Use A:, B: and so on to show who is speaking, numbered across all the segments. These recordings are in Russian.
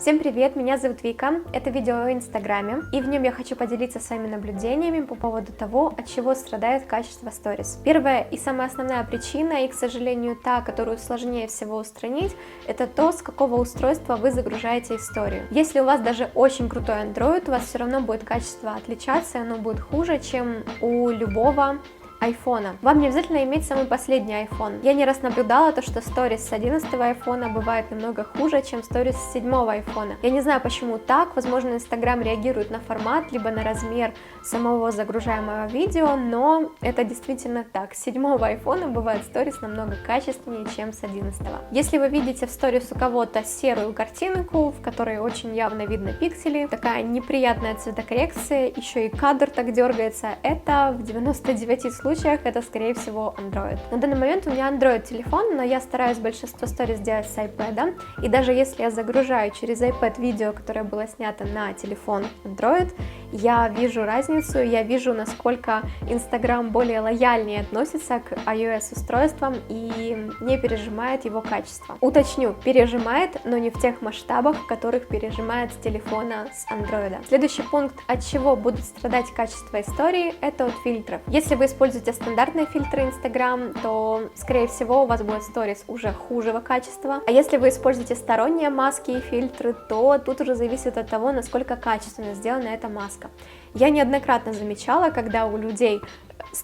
A: Всем привет, меня зовут Вика, это видео о Инстаграме, и в нем я хочу поделиться своими наблюдениями по поводу того, от чего страдает качество сторис. Первая и самая основная причина, и, к сожалению, та, которую сложнее всего устранить, это то, с какого устройства вы загружаете историю. Если у вас даже очень крутой Android, у вас все равно будет качество отличаться, и оно будет хуже, чем у любого айфона. Вам не обязательно иметь самый последний iPhone. Я не раз наблюдала то, что сторис с 11 айфона бывает намного хуже, чем сторис с 7 айфона. Я не знаю, почему так, возможно, Инстаграм реагирует на формат, либо на размер самого загружаемого видео, но это действительно так. С 7 айфона бывает сторис намного качественнее, чем с 11. Если вы видите в сторис у кого-то серую картинку, в которой очень явно видно пиксели, такая неприятная цветокоррекция, еще и кадр так дергается, это в 99 случаях это, скорее всего, Android. На данный момент у меня Android телефон, но я стараюсь большинство сторис делать с iPad, и даже если я загружаю через iPad видео, которое было снято на телефон Android, я вижу разницу, я вижу, насколько Instagram более лояльнее относится к iOS-устройствам и не пережимает его качество. Уточню, пережимает, но не в тех масштабах, в которых пережимает с телефона с Android. Следующий пункт, от чего будет страдать качество истории, это от фильтров. Если вы используете стандартные фильтры Instagram, то, скорее всего, у вас будет сторис уже хужего качества. А если вы используете сторонние маски и фильтры, то тут уже зависит от того, насколько качественно сделана эта маска. Я неоднократно замечала, когда у людей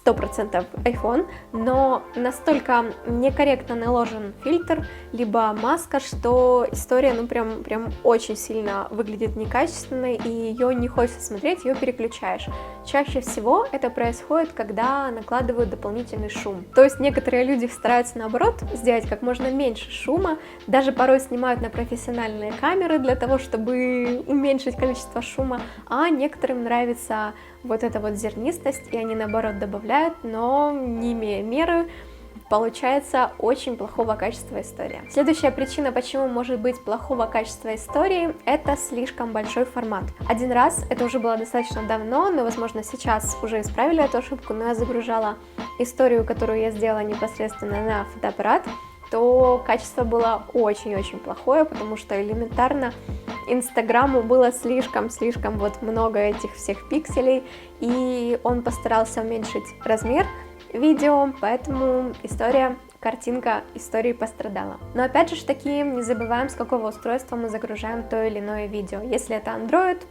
A: 100% iPhone, но настолько некорректно наложен фильтр, либо маска, что история, прям очень сильно выглядит некачественной, и ее не хочется смотреть, ее переключаешь. Чаще всего это происходит, когда накладывают дополнительный шум. То есть некоторые люди стараются, наоборот, сделать как можно меньше шума, даже порой снимают на профессиональные камеры для того, чтобы уменьшить количество шума, а некоторым нравится вот эта вот зернистость, и они, наоборот, добавляют, но не имея меры, получается очень плохого качества история. Следующая причина, почему может быть плохого качества истории, это слишком большой формат. Один раз, это уже было достаточно давно, но, возможно, сейчас уже исправили эту ошибку, но я загружала историю, которую я сделала непосредственно на фотоаппарат, то качество было очень-очень плохое, потому что элементарно Инстаграму было слишком вот много этих всех пикселей, и он постарался уменьшить размер видео, поэтому картинка истории пострадала. Но опять же таки, не забываем, с какого устройства мы загружаем то или иное видео. Если это Android,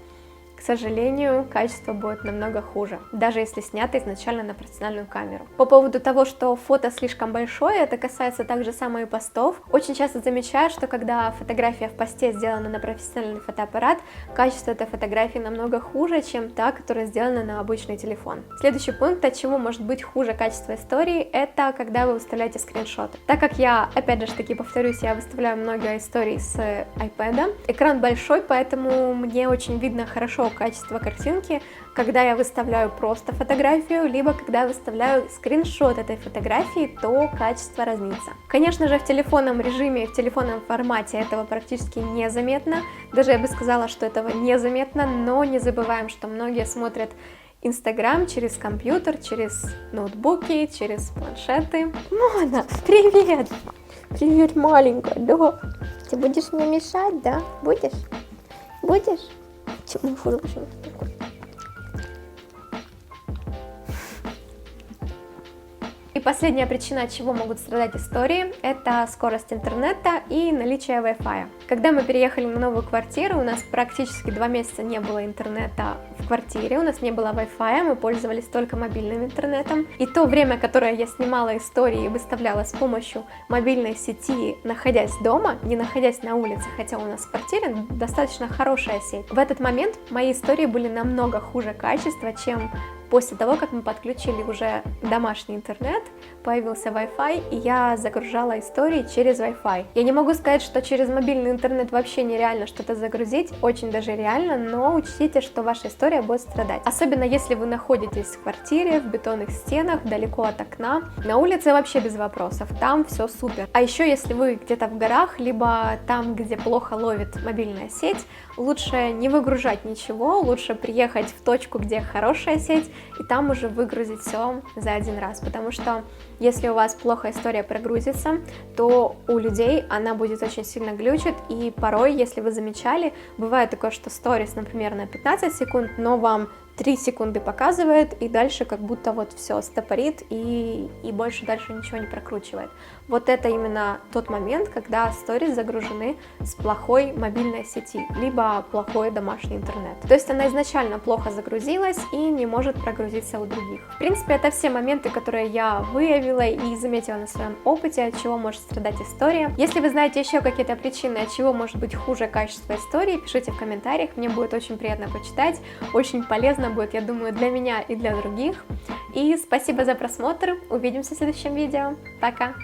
A: к сожалению, качество будет намного хуже, даже если снято изначально на профессиональную камеру. По поводу того, что фото слишком большое, это касается также самых постов. Очень часто замечаю, что когда фотография в посте сделана на профессиональный фотоаппарат, качество этой фотографии намного хуже, чем та, которая сделана на обычный телефон. Следующий пункт, от чего может быть хуже качество истории, это когда вы выставляете скриншоты. Так как я, опять же таки повторюсь, я выставляю много историй с iPad, экран большой, поэтому мне очень видно хорошо качество картинки, когда я выставляю просто фотографию, либо когда я выставляю скриншот этой фотографии, то качество разнится. Конечно же, в телефонном режиме, в телефонном формате этого практически незаметно, даже я бы сказала, что этого незаметно, но не забываем, что многие смотрят Инстаграм через компьютер, через ноутбуки, через планшеты. Мона, привет! Привет, маленькая, да? Ты будешь мне мешать, да? Будешь? Будешь? Чему хорошего такое? И последняя причина, от чего могут страдать истории, это скорость интернета и наличие Wi-Fi. Когда мы переехали на новую квартиру, у нас практически 2 месяца не было интернета в квартире, у нас не было Wi-Fi, мы пользовались только мобильным интернетом. И то время, которое я снимала истории и выставляла с помощью мобильной сети, находясь дома, не находясь на улице, хотя у нас в квартире достаточно хорошая сеть, в этот момент мои истории были намного хуже качества, чем после того, как мы подключили уже домашний интернет, появился Wi-Fi, и я загружала истории через Wi-Fi. Я не могу сказать, что через мобильный интернет вообще нереально что-то загрузить, очень даже реально, но учтите, что ваша история будет страдать. Особенно если вы находитесь в квартире, в бетонных стенах, далеко от окна. На улице вообще без вопросов, там все супер. А еще если вы где-то в горах, либо там, где плохо ловит мобильная сеть, лучше не выгружать ничего, лучше приехать в точку, где хорошая сеть, и там уже выгрузить все за один раз, потому что если у вас плохо история прогрузится, то у людей она будет очень сильно глючить, и порой, если вы замечали, бывает такое, что сторис, например, на 15 секунд, но вам 3 секунды показывает, и дальше как будто вот все стопорит, и больше дальше ничего не прокручивает. Вот это именно тот момент, когда сторис загружены с плохой мобильной сети, либо плохой домашний интернет. То есть она изначально плохо загрузилась и не может прогрузиться у других. В принципе, это все моменты, которые я выявила и заметила на своем опыте, от чего может страдать история. Если вы знаете еще какие-то причины, от чего может быть хуже качество истории, пишите в комментариях, мне будет очень приятно почитать, очень полезно будет, я думаю, для меня и для других. И спасибо за просмотр, увидимся в следующем видео, пока!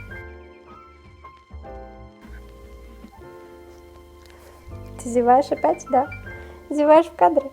A: Ты зеваешь опять, да? Зеваешь в кадре?